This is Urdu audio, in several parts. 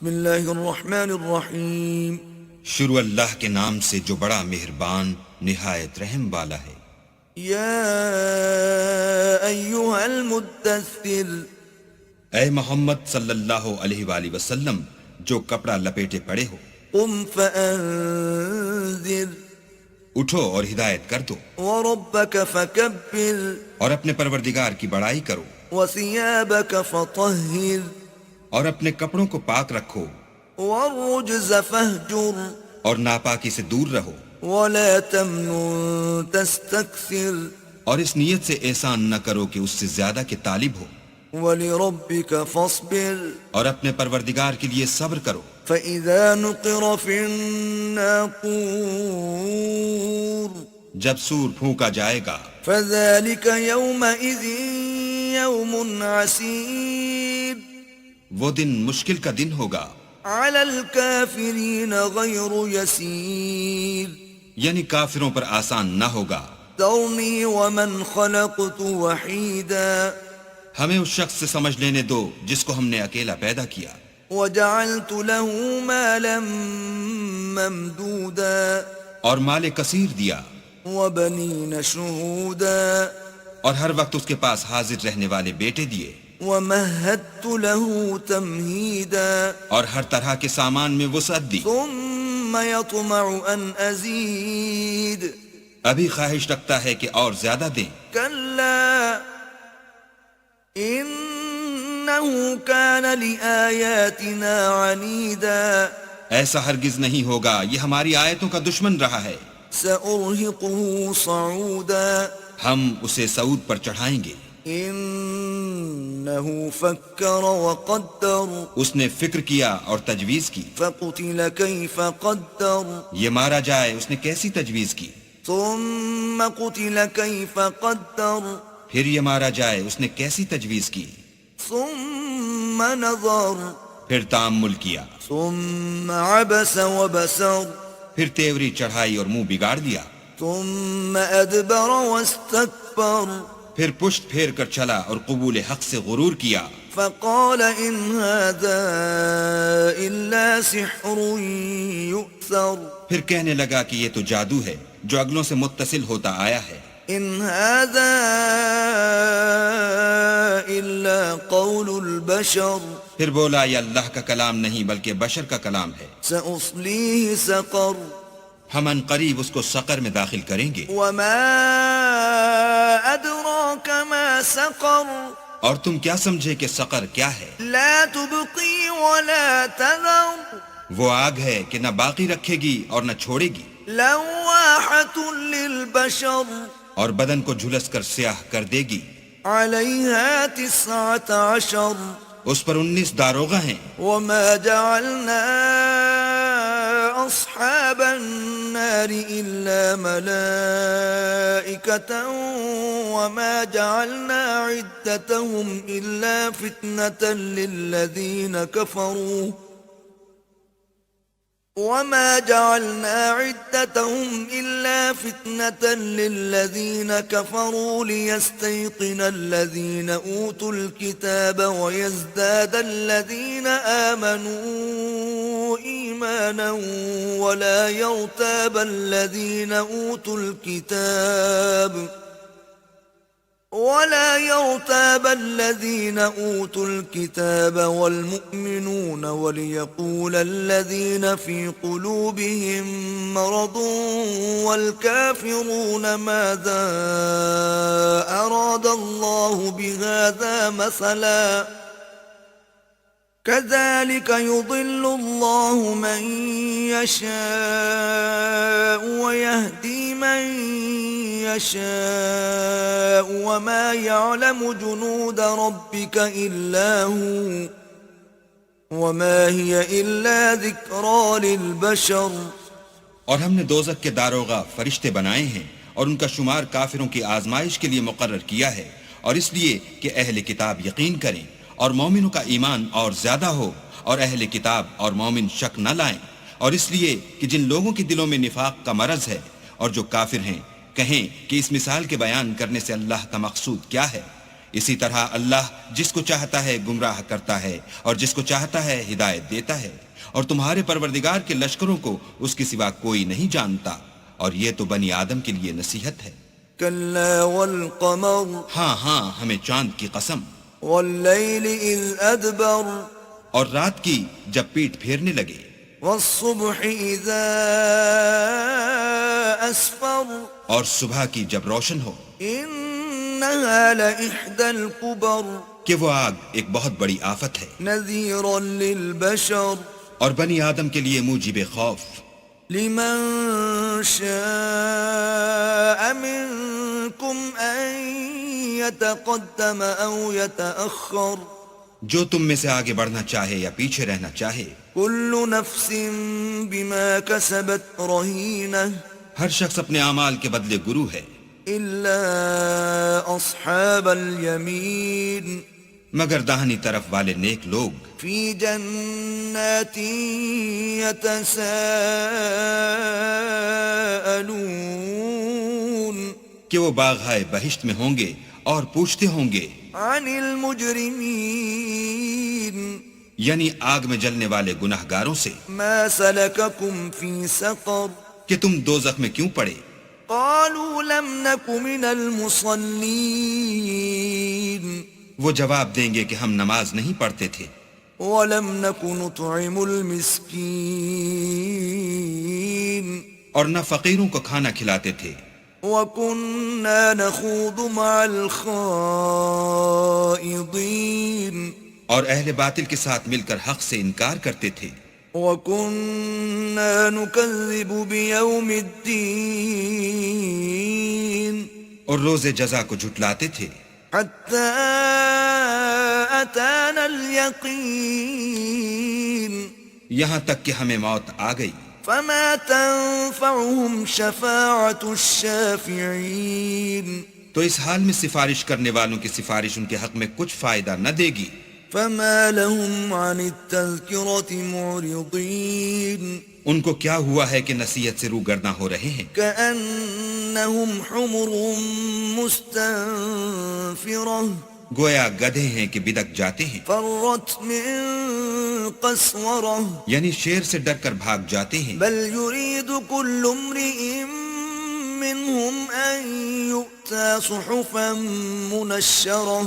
بسم اللہ الرحمن الرحیم. شروع اللہ کے نام سے جو بڑا مہربان نہایت رحم والا ہے. یا ایہا المدثر، اے محمد صلی اللہ علیہ وآلہ وسلم جو کپڑا لپیٹے پڑے ہو، قم فانذر، اٹھو اور ہدایت کر دو، وربک فکبر، اور اپنے پروردگار کی بڑائی کرو، وثیابک فطہر، اور اپنے کپڑوں کو پاک رکھو، والرجز فاہجر، اور ناپاکی سے دور رہو، ولا تمنن تستکثر، اور اس نیت سے احسان نہ کرو کہ اس سے زیادہ کے طالب ہو، ولربک فاصبر، اور اپنے پروردگار کے لیے صبر کرو. فإذا نقر في الناقور، جب سور پھونکا جائے گا، فذلك يومئذ يوم عسير، وہ دن مشکل کا دن ہوگا، على الكافرين غير يسير، یعنی کافروں پر آسان نہ ہوگا. ذرني ومن خلقت وحيدا، ہمیں اس شخص سے سمجھ لینے دو جس کو ہم نے اکیلا پیدا کیا، وجعلت له مالا ممدودا، اور مال کثیر دیا، وبنين شهودا، اور ہر وقت اس کے پاس حاضر رہنے والے بیٹے دیے، ومهدت له تمهيدا، اور ہر طرح کے سامان میں وسعت دی. ثم يطمع ان ازيد، ابھی خواہش رکھتا ہے کہ اور زیادہ دیں. كلا انه كان لآياتنا عنيدا، ایسا ہرگز نہیں ہوگا، یہ ہماری آیتوں کا دشمن رہا ہے. سأرهقه صعودا، ہم اسے سعود پر چڑھائیں گے. انه فكر وقدر، اس نے فکر کیا اور تجویز کی. فقتل كيف قدر، یہ مارا جائے اس نے کیسی تجویز کی. ثم قتل كيف قدر، پھر یہ مارا جائے اس نے کیسی تجویز کی. ثم نظر، پھر تأمل کیا، ثم عبس وبسر، پھر تیوری چڑھائی اور منہ بگاڑ دیا. ثم ادبر واستكبر، پھر پشت پھیر کر چلا اور قبول حق سے غرور کیا. فقال ان هذا الا سحر يؤثر، پھر کہنے لگا کہ یہ تو جادو ہے جو اگلوں سے متصل ہوتا آیا ہے. ان هذا الا قول البشر، پھر بولا یہ اللہ کا کلام نہیں بلکہ بشر کا کلام ہے. سأصليه سقر، ہم ان قریب اس کو سقر میں داخل کریں گے. وما ادراك ما سقر، اور تم کیا سمجھے کہ سقر کیا ہے؟ لا تبقي ولا تذر، وہ آگ ہے کہ نہ باقی رکھے گی اور نہ چھوڑے گی، لواحة للبشر، اور بدن کو جھلس کر سیاہ کر دے گی. عليها 19، اس پر 19 داروغہ ہیں. وما جعلنا أصحاب النار إلا ملائكة وما جعلنا عدتهم إلا فتنة للذين كفروا وما جعلنا عدتهم إلا فتنة للذين كفروا ليستيقن الذين أوتوا الكتاب ويزداد الذين آمنوا إيمانا ولا يرتاب الذين أوتوا الكتاب والمؤمنون وليقول الذين في قلوبهم مرض والكافرون ماذا أراد الله بهذا مثلا كذلك يضل الله من يشاء ويهدي من يشاء وما يعلم جنود ربك إلا هو وما هي إلا ذكرى للبشر. اور ہم نے دوزخ کے داروغہ فرشتے بنائے ہیں اور ان کا شمار کافروں کی آزمائش کے لیے مقرر کیا ہے، اور اس لیے کہ اہل کتاب یقین کریں اور مومنوں کا ایمان اور زیادہ ہو، اور اہل کتاب اور مومن شک نہ لائیں، اور اس لیے کہ جن لوگوں کے دلوں میں نفاق کا مرض ہے اور جو کافر ہیں کہیں کہ اس مثال کے بیان کرنے سے اللہ کا مقصود کیا ہے. اسی طرح اللہ جس کو چاہتا ہے گمراہ کرتا ہے اور جس کو چاہتا ہے ہدایت دیتا ہے، اور تمہارے پروردگار کے لشکروں کو اس کے سوا کوئی نہیں جانتا، اور یہ تو بنی آدم کے لیے نصیحت ہے۔ كلا والقمر ہاں ہاں ہمیں چاند کی قسم، والليل إذ أدبر اور رات کی جب پیٹ پھیرنے لگے، والصبح إذا أسفر اور صبح کی جب روشن ہو، إنها لإحدى الكبر کہ وہ آگ ایک بہت بڑی آفت ہے، نذيرا للبشر اور بنی آدم کے لیے موجب خوف، لمن شاء منكم أن يتقدم أو يتأخر جو تم میں سے آگے بڑھنا چاہے یا پیچھے رہنا چاہے، كل نفس بما كسبت رهينة ہر شخص اپنے اعمال کے بدلے گرو ہے، إلا أصحاب اليمين مگر داہنی طرف والے نیک لوگ في جنات يتساءلون کہ وہ باغائے بہشت میں ہوں گے اور پوچھتے ہوں گے عن المجرمين یعنی آگ میں جلنے والے گناہ گاروں سے، ما سلككم في سقر کہ تم دوزخ میں کیوں پڑے؟ قالوا لم نك من المصلين وہ جواب دیں گے کہ ہم نماز نہیں پڑھتے تھے، ولم نك نطعم المسكين اور نہ فقیروں کو کھانا کھلاتے تھے، وكنا نخوض مع الخائضين اور اہل باطل کے ساتھ مل کر حق سے انکار کرتے تھے، وكنا نكذب بيوم الدين اور روز جزا کو جھٹلاتے تھے، حتى أتانا اليقين یہاں تک کہ ہمیں موت آ گئی، فما تنفعهم شفاعة الشافعين تو اس حال میں سفارش کرنے والوں کی سفارش ان کے حق میں کچھ فائدہ نہ دے گی۔ فما لهم عن التذكرة معرضين ان کو کیا ہوا ہے کہ نصیحت سے روگرداں ہو رہے ہیں، كأنهم حمر مستنفرة گویا گدھے ہیں کہ بدک جاتے ہیں، فرت من قسورة یعنی شیر سے ڈر کر بھاگ جاتے ہیں، بل يريد كل امرئ منهم أن يؤتى صحفا منشرة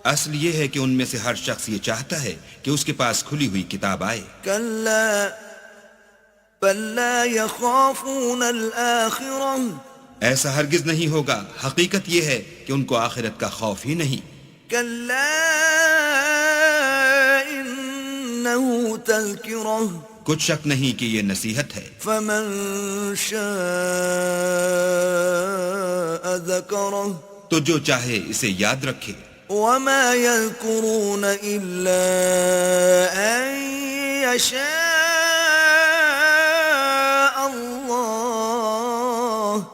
اصل یہ ہے کہ ان میں سے ہر شخص یہ چاہتا ہے کہ اس کے پاس کھلی ہوئی کتاب آئے، كلا بل لا يخافون الآخرة ایسا ہرگز نہیں ہوگا، حقیقت یہ ہے کہ ان کو آخرت کا خوف ہی نہیں، كلا إنه تذكرة کچھ شک نہیں کہ یہ نصیحت ہے، فمن شاء ذكره تو جو چاہے اسے یاد رکھے، وما يذكرون إلا أن يشاء الله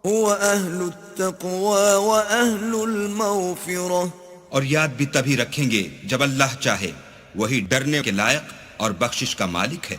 هو أهل التقوى وأهل المغفرة اور یاد بھی تبھی رکھیں گے جب اللہ چاہے، وہی ڈرنے کے لائق اور بخشش کا مالک ہے۔